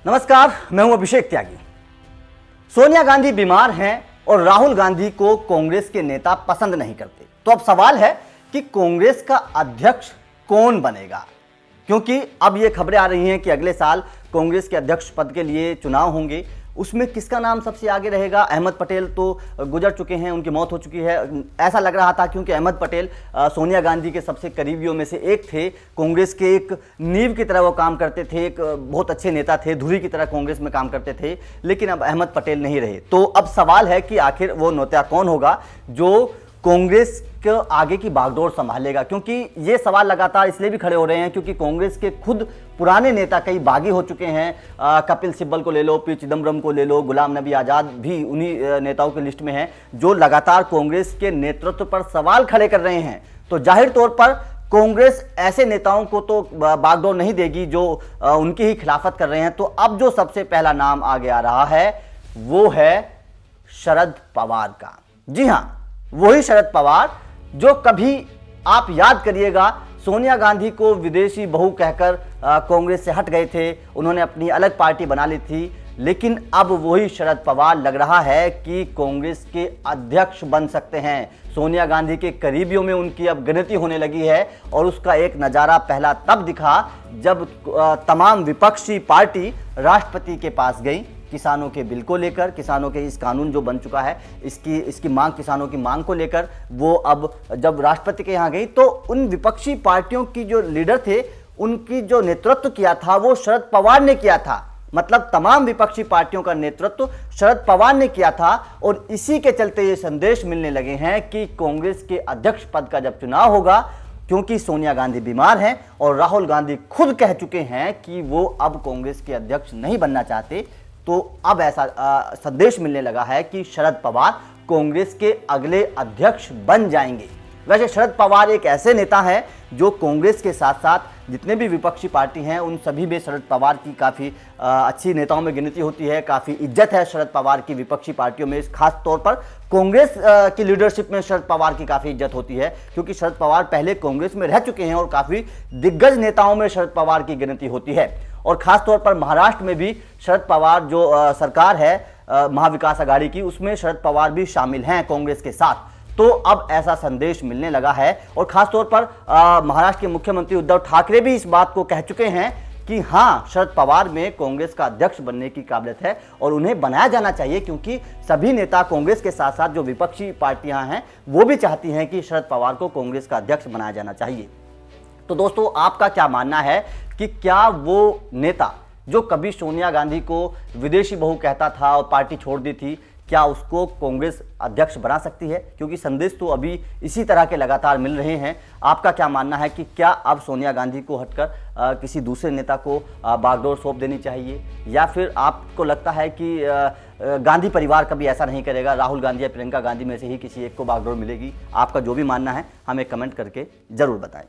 नमस्कार, मैं हूं अभिषेक त्यागी। सोनिया गांधी बीमार हैं और राहुल गांधी को कांग्रेस के नेता पसंद नहीं करते। तो अब सवाल है कि कांग्रेस का अध्यक्ष कौन बनेगा, क्योंकि अब ये खबरें आ रही हैं कि अगले साल कांग्रेस के अध्यक्ष पद के लिए चुनाव होंगे। उसमें किसका नाम सबसे आगे रहेगा? अहमद पटेल तो गुजर चुके हैं, उनकी मौत हो चुकी है। ऐसा लग रहा था क्योंकि अहमद पटेल सोनिया गांधी के सबसे करीबियों में से एक थे। कांग्रेस के एक नींव की तरह वो काम करते थे, एक बहुत अच्छे नेता थे, धुरी की तरह कांग्रेस में काम करते थे। लेकिन अब अहमद पटेल नहीं रहे। तो अब सवाल है कि आखिर वो नेता कौन होगा जो कांग्रेस के आगे की बागडोर संभालेगा। क्योंकि ये सवाल लगातार इसलिए भी खड़े हो रहे हैं क्योंकि कांग्रेस के खुद पुराने नेता कई बागी हो चुके हैं। कपिल सिब्बल को ले लो, पी चिदम्बरम को ले लो, गुलाम नबी आज़ाद भी उन्हीं नेताओं की लिस्ट में हैं जो लगातार कांग्रेस के नेतृत्व पर सवाल खड़े कर रहे हैं। तो जाहिर तौर पर कांग्रेस ऐसे नेताओं को तो बागडोर नहीं देगी जो उनकी ही खिलाफत कर रहे हैं। तो अब जो सबसे पहला नाम आगे आ रहा है वो है शरद पवार का। जी हाँ, वही शरद पवार जो कभी आप याद करिएगा सोनिया गांधी को विदेशी बहू कहकर कांग्रेस से हट गए थे, उन्होंने अपनी अलग पार्टी बना ली थी। लेकिन अब वही शरद पवार लग रहा है कि कांग्रेस के अध्यक्ष बन सकते हैं। सोनिया गांधी के करीबियों में उनकी अब गिनती होने लगी है और उसका एक नज़ारा पहला तब दिखा जब तमाम विपक्षी पार्टी राष्ट्रपति के पास गई किसानों के बिल को लेकर, किसानों के इस कानून जो बन चुका है इसकी मांग, किसानों की मांग को लेकर। वो अब जब राष्ट्रपति के यहाँ गई तो उन विपक्षी पार्टियों की जो लीडर थे उनकी जो नेतृत्व किया था वो शरद पवार ने किया था। मतलब तमाम विपक्षी पार्टियों का नेतृत्व शरद पवार ने किया था। और इसी के चलते ये संदेश मिलने लगे हैं कि कांग्रेस के अध्यक्ष पद का जब चुनाव होगा, क्योंकि सोनिया गांधी बीमार हैं और राहुल गांधी खुद कह चुके हैं कि वो अब कांग्रेस के अध्यक्ष नहीं बनना चाहते, तो अब ऐसा संदेश मिलने लगा है कि शरद पवार कांग्रेस के अगले अध्यक्ष बन जाएंगे। वैसे शरद पवार एक ऐसे नेता हैं जो कांग्रेस के साथ साथ जितने भी विपक्षी पार्टी हैं उन सभी में शरद पवार की काफ़ी अच्छी नेताओं में गिनती होती है, काफ़ी इज्जत है शरद पवार की विपक्षी पार्टियों में। खास तौर पर कांग्रेस की लीडरशिप में शरद पवार की काफ़ी इज्जत होती है क्योंकि शरद पवार पहले कांग्रेस में रह चुके हैं और काफ़ी दिग्गज नेताओं में शरद पवार की गिनती होती है। और खास तौर पर महाराष्ट्र में भी शरद पवार जो सरकार है महाविकास आघाड़ी की, उसमें शरद पवार भी शामिल हैं कांग्रेस के साथ। तो अब ऐसा संदेश मिलने लगा है और खास तौर पर महाराष्ट्र के मुख्यमंत्री उद्धव ठाकरे भी इस बात को कह चुके हैं कि हाँ, शरद पवार में कांग्रेस का अध्यक्ष बनने की काबिलियत है और उन्हें बनाया जाना चाहिए, क्योंकि सभी नेता कांग्रेस के साथ साथ जो विपक्षी पार्टियां हैं वो भी चाहती हैं कि शरद पवार को कांग्रेस का अध्यक्ष बनाया जाना चाहिए। तो दोस्तों, आपका क्या मानना है कि क्या वो नेता जो कभी सोनिया गांधी को विदेशी बहू कहता था और पार्टी छोड़ दी थी, क्या उसको कांग्रेस अध्यक्ष बना सकती है? क्योंकि संदेश तो अभी इसी तरह के लगातार मिल रहे हैं। आपका क्या मानना है कि क्या अब सोनिया गांधी को हटकर किसी दूसरे नेता को बागडोर सौंप देनी चाहिए, या फिर आपको लगता है कि गांधी परिवार कभी ऐसा नहीं करेगा, राहुल गांधी या प्रियंका गांधी में से ही किसी एक को बागडोर मिलेगी? आपका जो भी मानना है हमें कमेंट करके जरूर बताएं।